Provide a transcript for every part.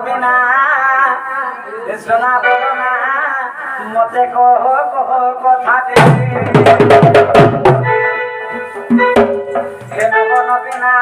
বিনা সোনা বলো না মতে কহ কহ কথা দে হে নবন বিনা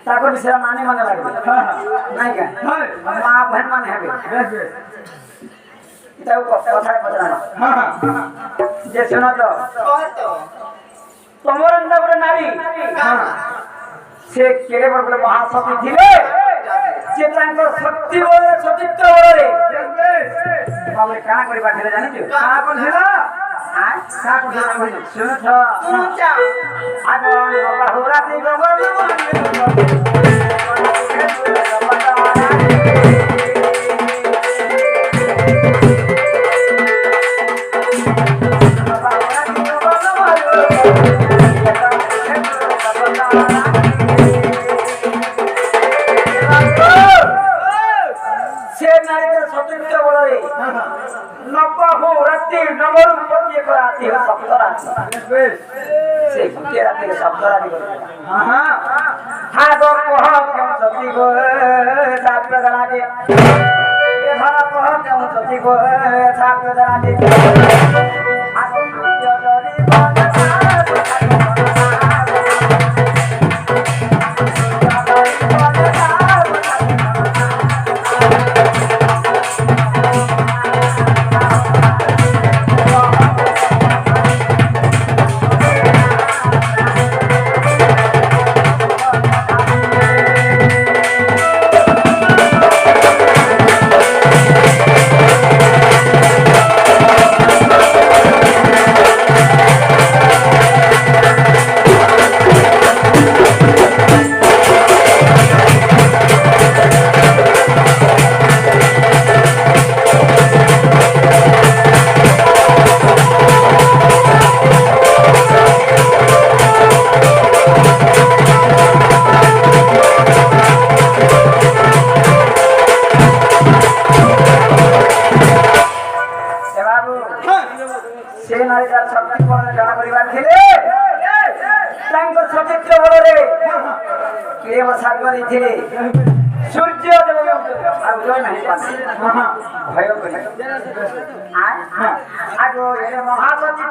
তারপর সেটা মানে মনে লাগবে নাই কেন মা বহেন মানে হবে এটাও কথায় কথা না যে শোনো তো তোমার করে নারী সে কেড়ে বলে মহাসতী ছিলে যে তাঙ্কর শক্তি বলে সতীত্ব বলে বাবু কানা করে পাঠিয়ে জানিস কানা করছিল সূর্য ভয় করে মহাসতী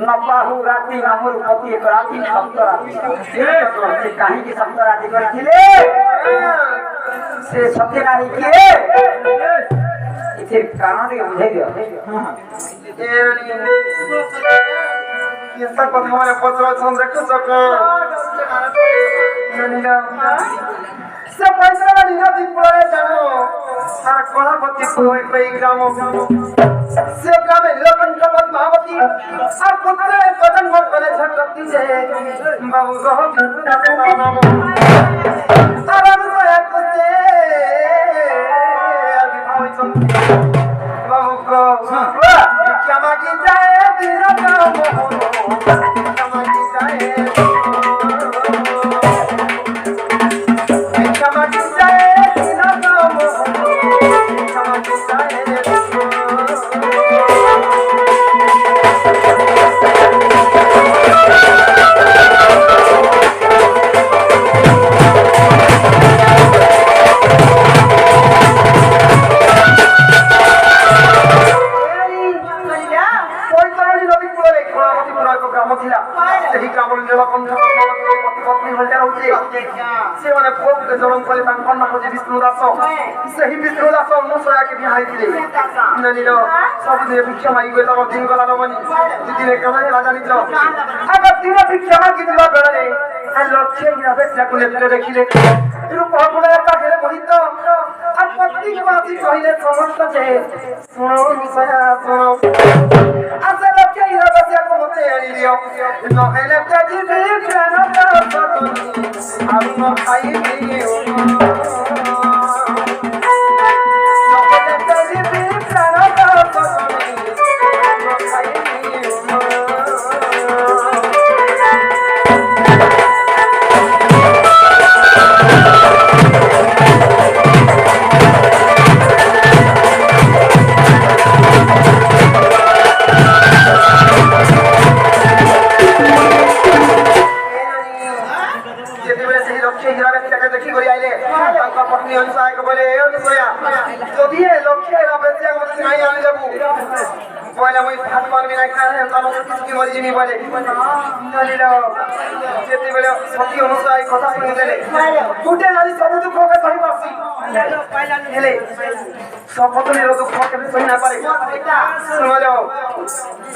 नबाहु राति नामर पति एक राति सप्त राति से कहीं की सप्त राति करथिले से सत्य नारी के इथे कान के बुझे दियो ये सब कथा माने पत्र छन देखो सक से पैसा ना निना दी पड़े जानो सारा कलापति कोई कोई ग्राम से ग्राम लोकन कपत महावती और पुत्र कदन भर करे छटती से बाबू रहो का नाम आराम से एक से अभी भाई तुम बाबू को क्षमा की जाए तेरा नाम क्षमा की जाए क्षमा की जाए तेरा नाम क्षमा की जाए जन्म कले तांकन नाम जे विष्णुदास सही विष्णुदास मुसया के बिहाई दिले नलिलो सब दिन भिक्षा मागी गए तब दिन गला नबनी दिदी ने कहा राजा निज अगर दिन भिक्षा मागी दिला बेले आ लक्ष्य गिरा बेचा को लेते देखिले रूप गुण का खेले मोहित आ पत्नी के बाती कहिले समस्त जे सुनो मुसया सुनो आसे लक्ष्य गिरा बेचा को मते एली दियो न हेले तेजी भी प्राण का सतनी हम खाई भी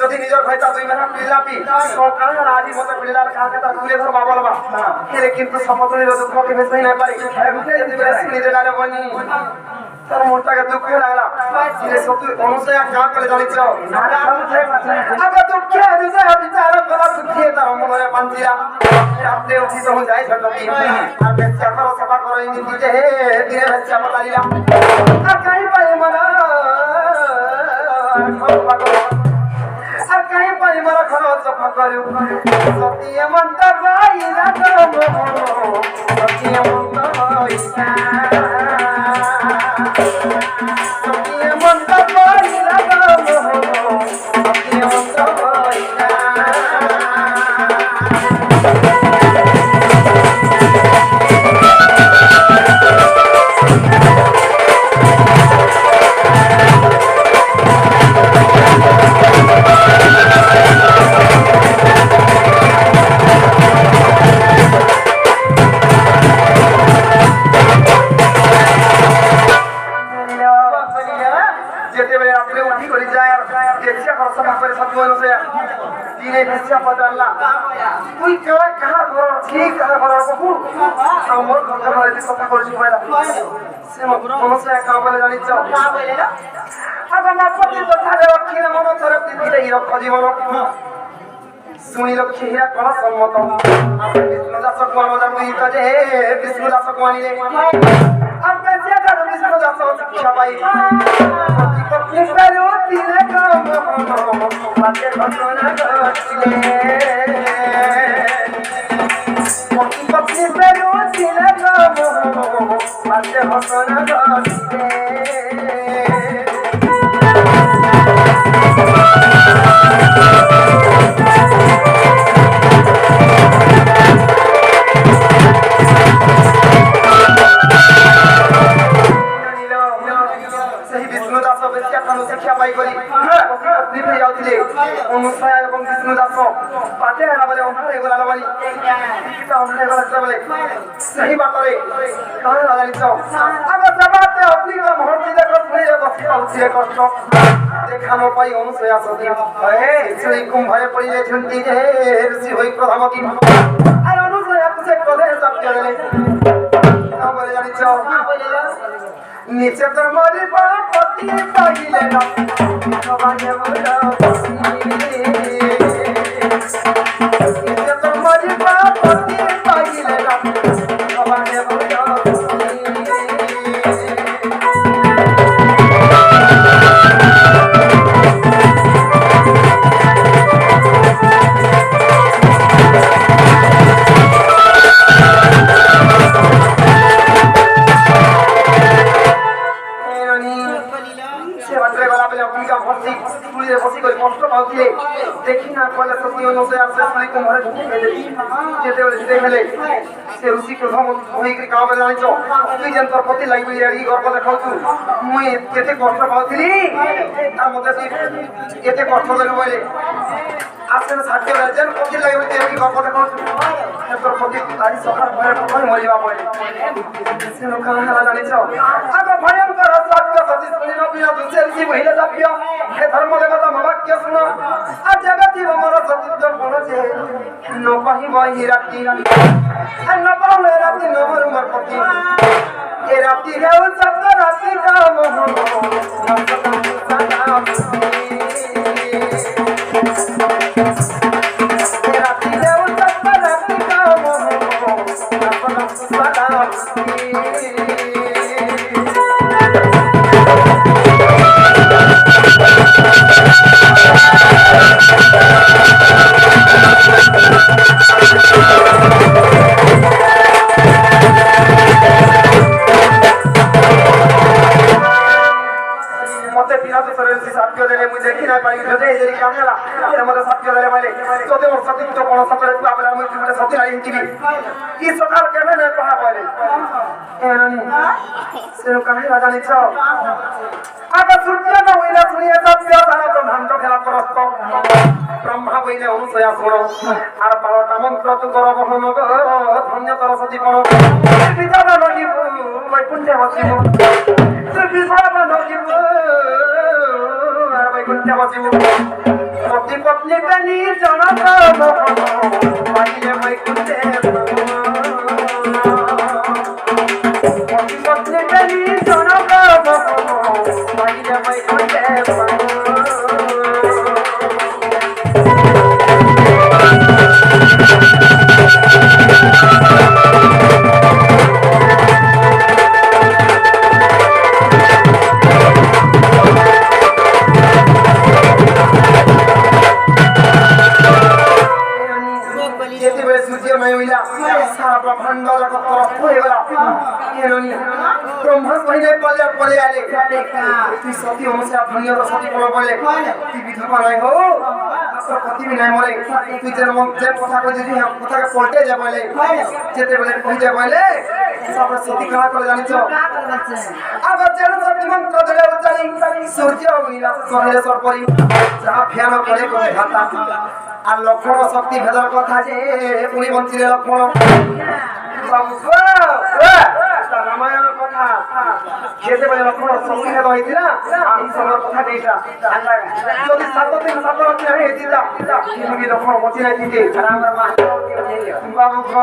যদি নিজের ভাইটা দুই মেলা পিলাপি সকাল রাজি মতো পিলার কাকে তার তুলে ধর বাবা বাবা হেলে কিন্তু সমতলের দুঃখ কেবে সই না পারে নিজে না বনি তার মনটাকে দুঃখ লাগলা দিলে সত্যি অনুসয়া কাজ করে জানিছ আগে দুঃখে দিছে বিচার করা দুঃখে তার মনে পান্তিরা আপনি উঠি তো যাই সত্যি আর বেচ্চা করো সভা করো ইনি দিতে হে দিনে বেচ্চা মতালিলা আর কাই পাই মনা আর কাই পাই মরা খরচ সফা করু সত্যি মনটা ভাই না তো সত্যি মনটা ইচ্ছা সত্যি মনটা ভাই না তো সত্যি মনটা ভাই না দিনে বেশিয়া পড়ালা তুই কেউ কাহা ঘর ঠিক কাহা ঘর বহু আমার কথা হইতে কথা করছি বলা সে মনসে একা বলে জানিছ আগে মাপতি কথা রে অখিলে মন তরফ দিতে এই রক্ষ জীবন শুনি লক্ষ্মী হীরা কলা সম্মত আপনি বিষ্ণু দাস কুমার মজা বুঝিত যে বিষ্ণু দাস কুমারিলে আপনি যেটা বিষ্ণু দাস সবাই পত্নী পেরো দিলে কাম বাজে ঘটনা ঘটলে পত্নী পেরো দিলে কাম বাজে ঘটনা ঘটলে শিক্ষা পাই করি নিভে যাওয়ালে অনুসায় এবং বিষ্ণু দাস পাতে না বলে অন্ধারে গলা বলি তা অন্ধারে গলা বলে সেই বাতরে কারণ জানিছ আবার জবাতে আপনি কাম হরতি দেখো শুনে বসে আউছে কষ্ট দেখানো পাই অনুসায় আসতি সেই কুম্ভরে পড়িলে ঝুন্তি যে ঋষি হই প্রধামতি আর অনুসায় আপনি কোদে সব চলে বলে জানিছ নিচে তোর মরি পতি পাইলে না সবাই বলো নিচে তোর মরি পতি পাইলে না সবাই বলো দেখি না কলে সত্যি অনুসারে আসলে শুনে কুমারে ঢুকে গেলে যেতে বলে যেতে গেলে সে ঋষি প্রথম হইকি কাম জানিছ তুই যেন তোর প্রতি লাগবি এড়ি গর্ব দেখাউছু মুই কেতে কষ্ট পাউছিলি তার মধ্যে তুই কেতে কষ্ট দেলু বলে আসলে সাথে যেন প্রতি লাগবি এড়ি গর্ব দেখাউছু তোর প্রতি আজ সকাল ভয়ে কখন মরিবা বলে সে লোক হালা জানিছ আগ ভয়ঙ্কর সত্য সতী শুনি নবিনা দুসে ঋষি বহিলে যাবিও হে ধর্ম দেবতা মবাক্য শুনো আজ জগতি মর সতীর্থ বলছে ন কহিব হি রাতি আর ন পাউলে রাতি নহর মর পতি এ রাতি হেউ সপ্ত রাতি কাম এ রাতি হেউ সপ্ত রাতি কাম মতে বিরাট সরেন সাথ্য দেলে মুই দেখি না পাই যদি এই কামেলা এর মধ্যে সাথ্য দেলে বলে যদি ওর সতীত্ব কোন সতরে তুই আবার আমি তুমি সতী নাই হিটিবি কি সকাল কেবে না কহা বলে এরানি সেও কামেলা জানিছ আগে সূর্য না হইলা শুনিয়ে সত্য জানা ব্রহ্মাণ্ড খেলা প্রস্ত ব্রহ্মা বইলে অনুসয়া শোনো আর 12টা মন্ত্র তো কর বহন ধন্য তর সতী কোন বিধান নজিব বৈকুণ্ঠে বসিব বিধান নজিব আর বৈকুণ্ঠে বসিব পতি পত্নী প্রেমী জনক পাইলে বৈকুণ্ঠে পতি পত্নী প্রেমী জনক পাইলে বৈকুণ্ঠে सारा ब्रह्मांड जगत तरफ हो गला केननी ब्रह्मा पहिले पले पले आले तू सती हमसे धन्य तो सती कोन बोले तू विधवा নাই हो तो पति भी নাই मरे तू जे मन जे কথা কই দিছি কথা के पलटे जा बोले जेते बोले कहि जा बोले सब सती कहा कर जानिছ अब जेन सती मंत्र देले उचारी सूर्य नीला कहले सरपरी जहा फ्यान करे को घाता আর লক্ষণ শক্তি ভেদার কথা যে উনি বঞ্চিলে লক্ষণ রামায়ণ কথা যেତେବେଳେ লକ୍ষ্ମଣ ସଂଗୀତ ହେଇଥିଲା এই ସମୟର କଥା ନେଇଟା ଯଦି 7 ଦିନ 7 ରାତି ହେଇଥିଲା କିନ୍ତୁ ଲକ୍ଷ୍ମଣ ବଞ୍ଚି ଯାଇଥିଲେ ବାବୁଙ୍କ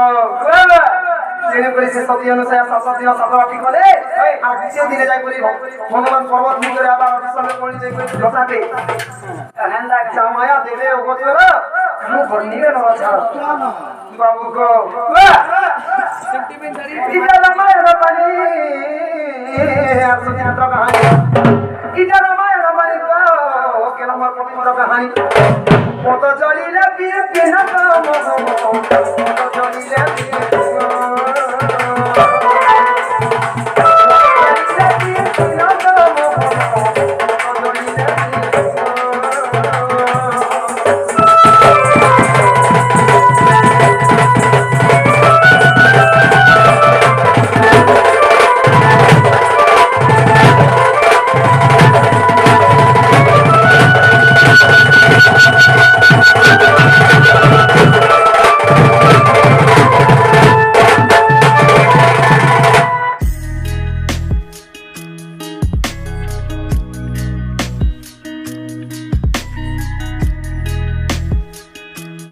ତେଣୁକରି ସେ ସତୀ ଅନୁସାରେ 7 ଦିନ 7 ରାତି ଗଲେ ଆଉ ଦ୍ୱିତୀୟ ଦିନେ ଯାଇକରି ହନୁମାନ ପର୍ବତ ଭିତରେ ଆবার ବିଷୟରେ ପଡ଼ି ଯାଇକରି ଲସାବେ ମାୟା ଦେବେ ଅବତୀର ମୁଁ ବନ୍ଦିରେ ନ ଛାଡ଼ ବାବୁଙ୍କ ଇଟା ରାମାୟଣ ପାଣି ଆସୁଚିତ୍ର କାହାଣୀ ଇଟା ରାମାୟଣ ପାଣି କେନ ମୋର ପବିତ୍ର କାହାଣୀ ପଦ ଜଳିଲେ ପିଏ ପିଏ